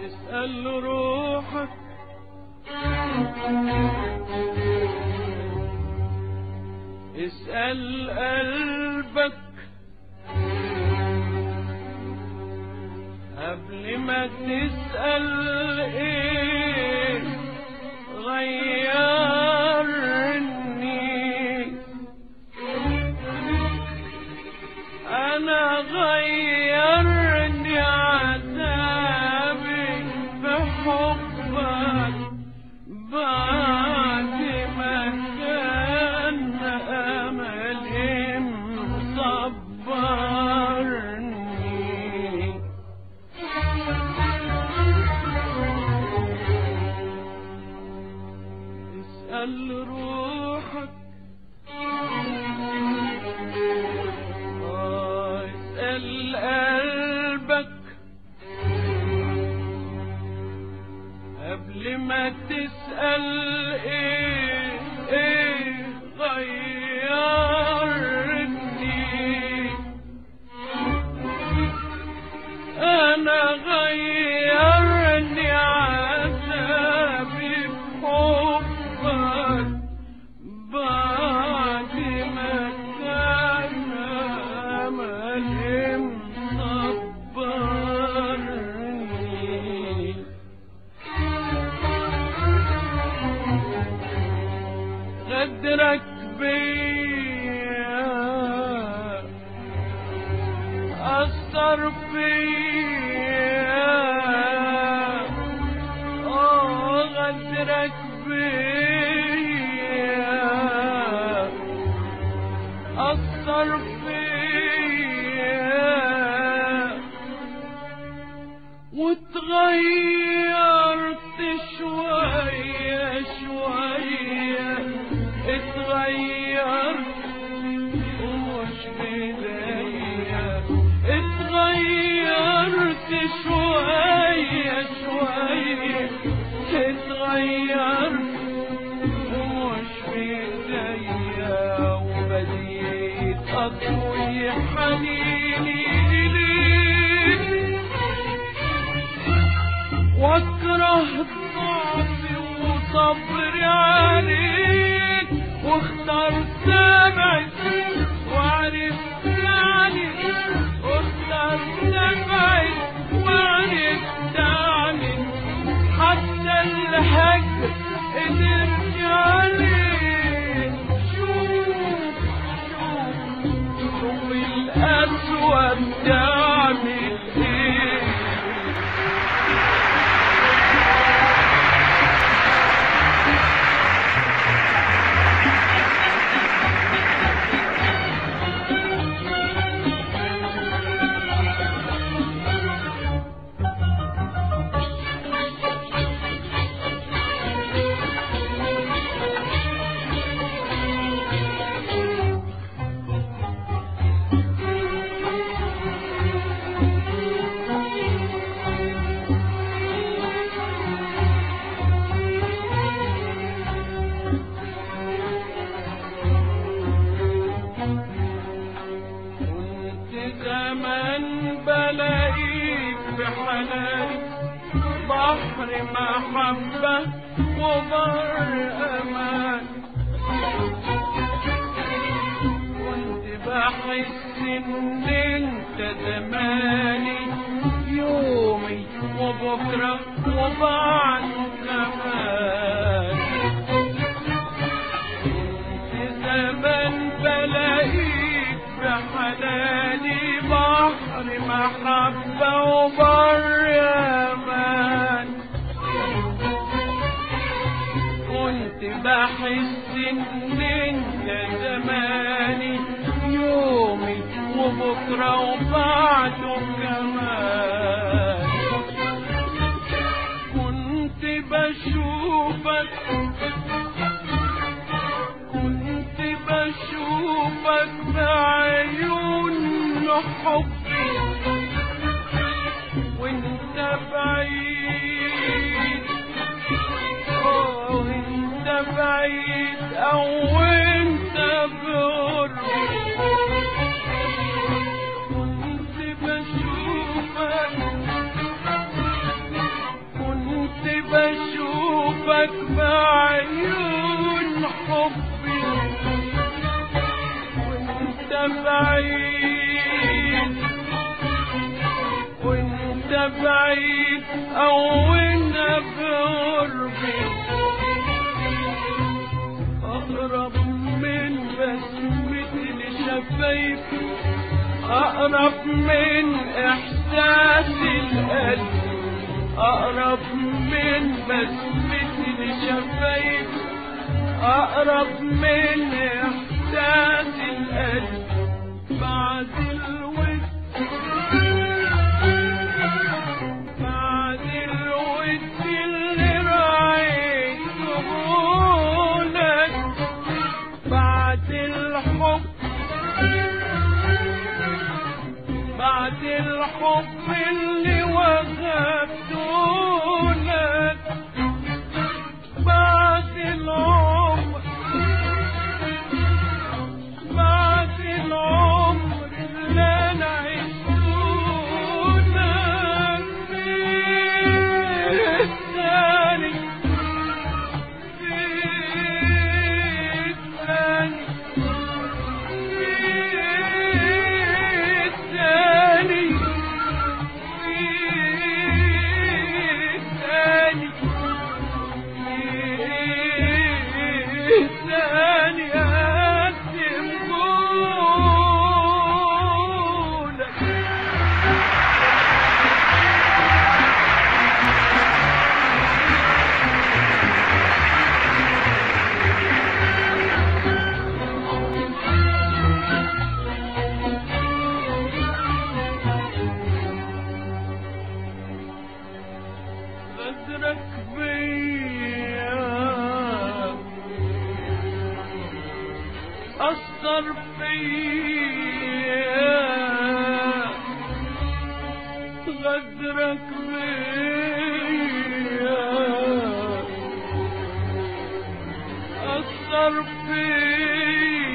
اسأل روحك اسأل قلبك قبل ما تسأل ايه غيرني انا غيرني عذابي بحبك بعد ما كان املي مصبرني اسأل روحك اسأل قلبك قبل ما تسأل ايه غيرني انا غيرني عذابي بحبك بعد ما كان املي مصبرني غدرك بيا أثر فيا غدرك بيا أثر فيا وتغيرت شوية شوية اتغيرت ومش بداية اتغيرت شوية شوية اتغيرت ومش بداية وبديت أطوي حنيني إليك واكره ضعفي وصبري عليك واخترت سمعك وعرفت عنك واخترت سمعك وعرفت عنك حتى الهجر قدرت عليك شوف الأسود تعمل ايه بحر محبة وبر أمان. كنت بحس إن أنت زماني، يومي وبكرة وبعده كمان. كنت زمان بلاقيك بحلالي بحر محبة وبر أمان. كنت بحس إن أنت زماني، يومي وبكرة وبعده كمان. كنت بشوفك بعيون حبي وانت بعيد، وانت بعيد او انت بقربي. كنت بشوفك بعيون حبي وانت بعيد او انا بقربي. اقرب من بسمة لشفايفي، اقرب من احساس القلب، اقرب من بسمة لشفايفي، اقرب من احساس القلب. بعد الود اللي راعيته لك، بعد الحب اللي وهبته لك، بعد العمر اللي انا عشته لك. غدرك بيا أثر فيا، غدرك بيا أثر فيا،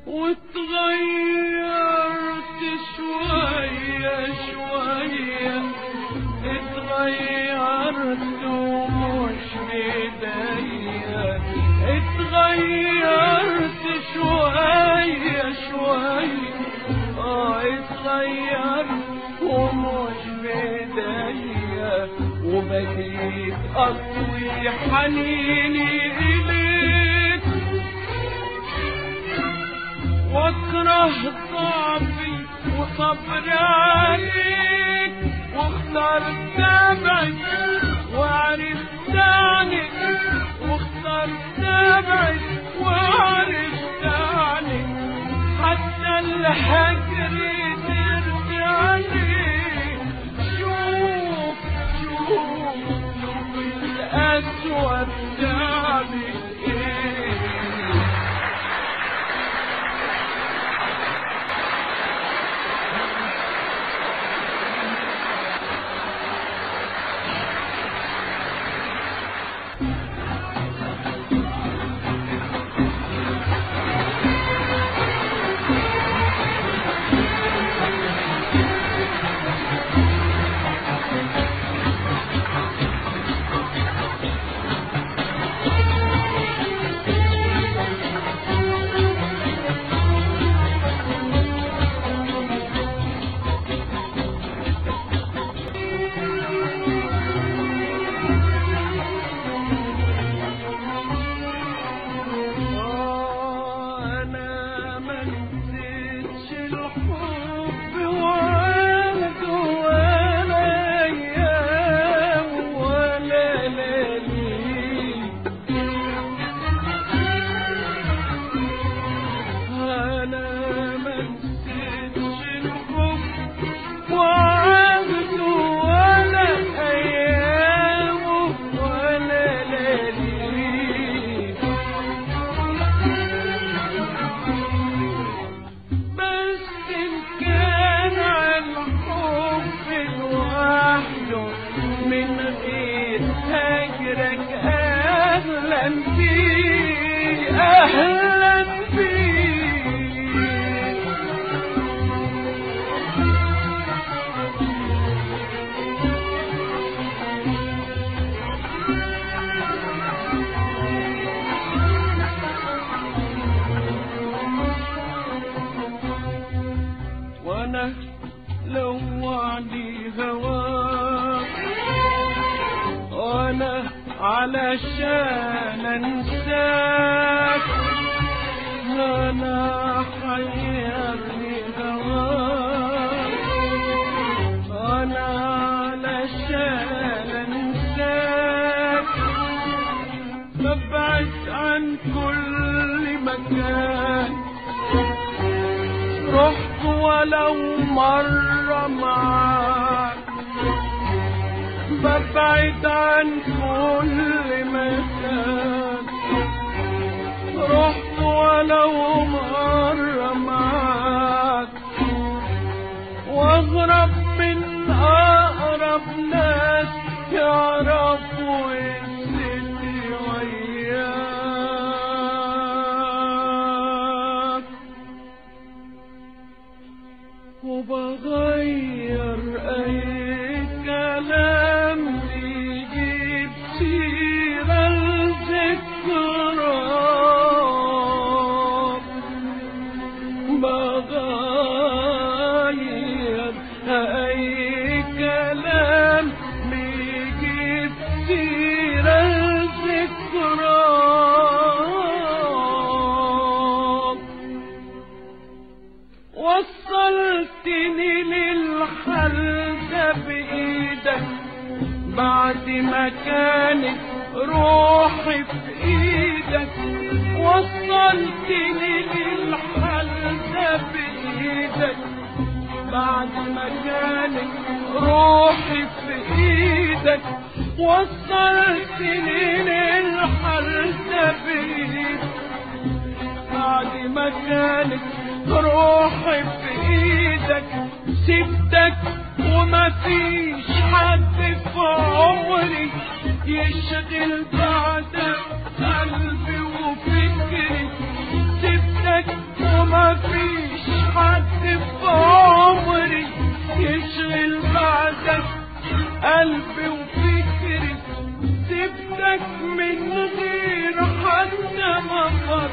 واتغيرت شوية شوية، اتغيرت ومش بداية، اتغيرت شوية شوية، اتغيرت ومش بداية، وبقيت أطوي حنيني إليك، واكره ضعفي وصبري عليك، واخترت ابعد وعرفت عنك، واخترت ابعد وعرفت عنك، حتى الهجر قدرت عليك. شوف الأسود تعمل ايه. أهلا بيك أهلا بيك وانا لو وعدي هواك وانا علشان انساك انا حيرني هواك انا علشان انساك ببعد عن كل مكان رحت ولو مرة معاك ببعد عن كل مكان رحت ولو مرة معاك واغرب من اقرب ناس يعرفوا قصتي وياك وبغير اي كلام يجيب سيرة الذكرى بغير اي كلام يجيب سيرة الذكرى وصلتني للحل ده بإيدك بعد ما كانت روحي في إيدك وصلتني للحل ده بإيدك بعد ما كانت روحي في إيدك وصلتني للحل ده بإيدك بعد ما كانت روحي في ايدك سبتك وما فيش حد في عمري يشغل بعدك قلبي وفكري سبتك وما فيش حد في عمري يشغل بعدك قلبي وفكري سبتك من غير حتى ما افكر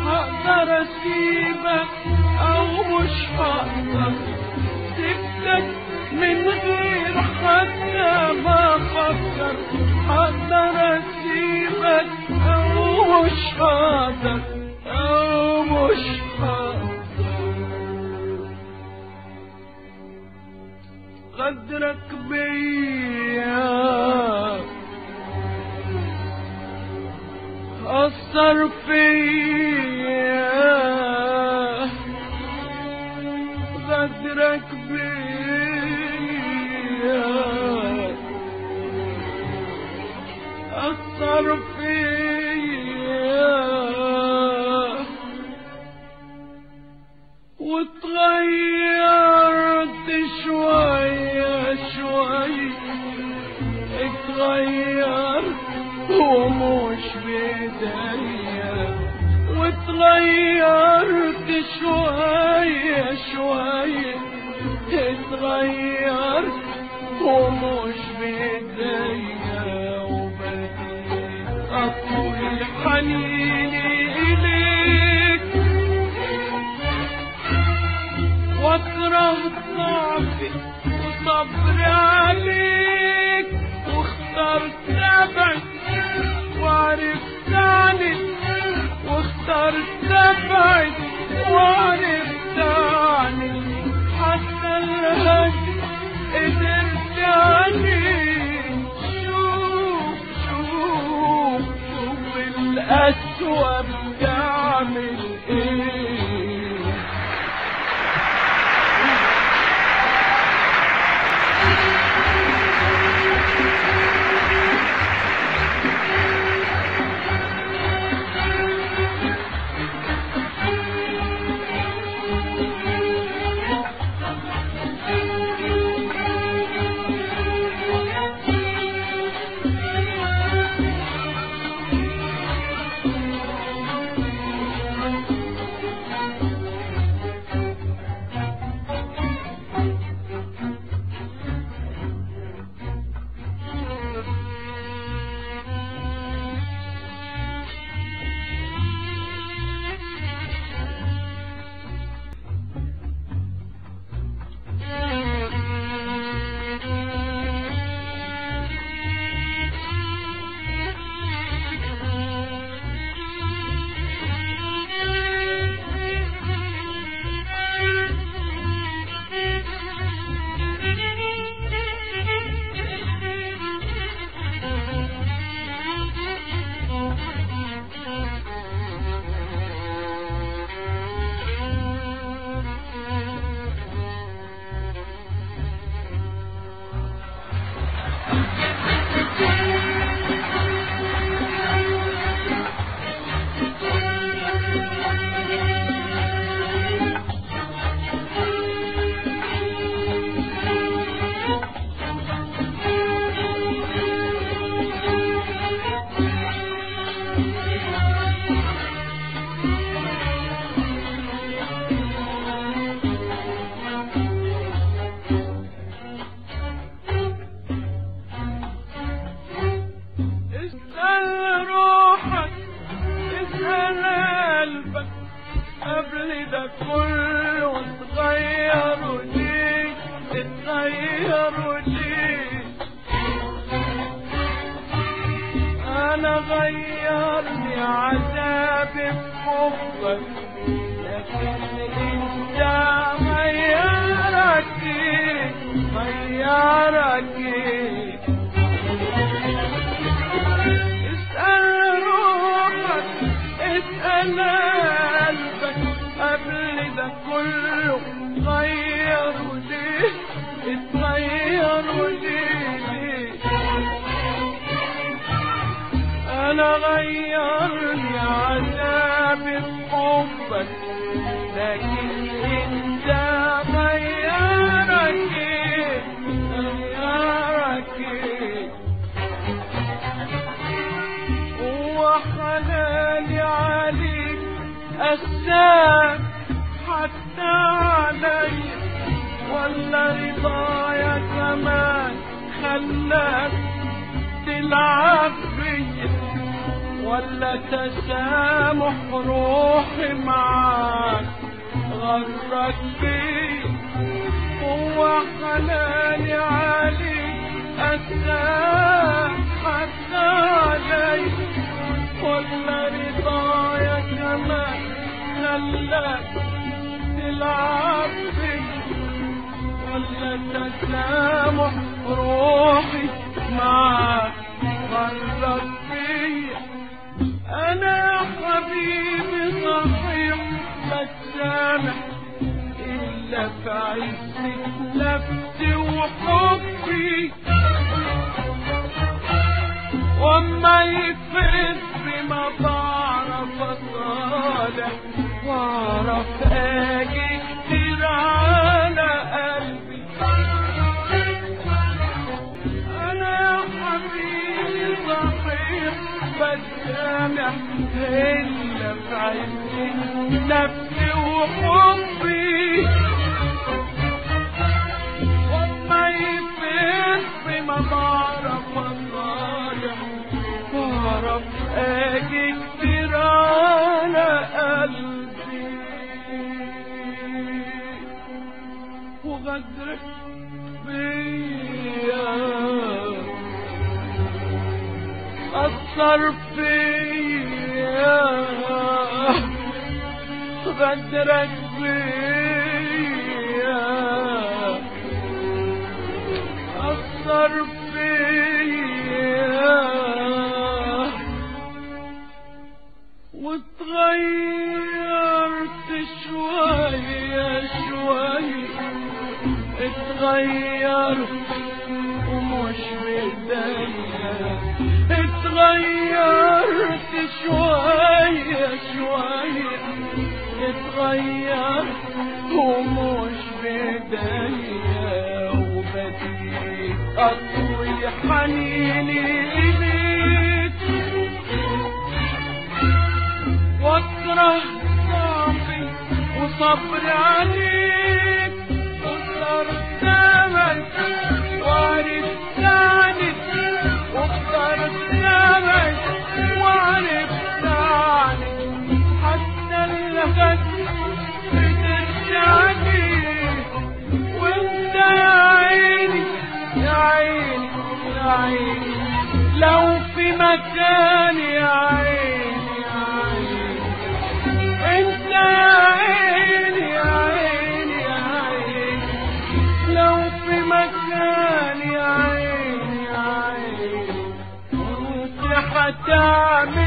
هقدر اسيبك او مش هقدر سبتك من غير حتى ما افكر هقدر اسيبك او مش هقدر او مش هقدر غدرك بيا أثر فيا غدرك بيا أثر فيا واتغيرت شوية شوية اتغيرت ومش بداية واتغيرت شوية شوية اتغيرت ومش بداية وبديت أطول حنيني إليك واكره ضعفي وصبري عليك واخترت أبعد وعرفت عنك واخترت أبعد وعرفت عنك حتى الهجر قدرت عليك شوف شوف شوف الأسوأ بتعمل ايه اتغيروا ليه؟ انا غيرني عذابي بحبك، لكن انت غيرك ايه؟ غيرك ايه؟ اسأل روحك، اسأل قلبك قبل ده كله، غيروا ليه؟ اتغيروا ليه؟ انا غيرني عذابي بحبك، لكن انت غيرك ايه؟ غيرك ايه؟ هو حلالي عليك قساك حتى عليا، ولا رضايا كمان خلاك تلعب بيا، ولا تسامح روحي معاك غرك بيا؟ هو حلالي عليك قساك حتى عليا، ولا رضايا كمان خلاك تلعب بيا، ولا تسامح روحي معاك غرك بيا؟ انا يا حبيبي صحيح بتسامح، الا في عزة نفسي وحبي، وما يفرق بما بعرف اصالح، واعرف اجي كتير على قلبي. انا يا حبيبي صحيح بتسامح، الا في عزة نفسي وحبي، وما يفرق بما بعرف اصالح، واعرف اجي كتير على قلبي. وغدرك بيا أثر فيا، غدرك بيا أثر فيا، واتغيرت شوية شوية، اتغيرت ومش بداية، اتغيرت شوية شوية، اتغيرت ومش بداية، وبديت أطوي حنيني إليك، واكره ضعفي وصبري عليك، واخترت أملك وعرفت عنك، واخترت أملك وعرفت عنك، حتى اللهج بترجعني، وانت يا عيني يا عيني يا عيني لو في مكاني يا عيني يا عيني، انت يا عيني يا عيني يا عيني لو في مكاني يا عيني يا عيني، كنت هتعمل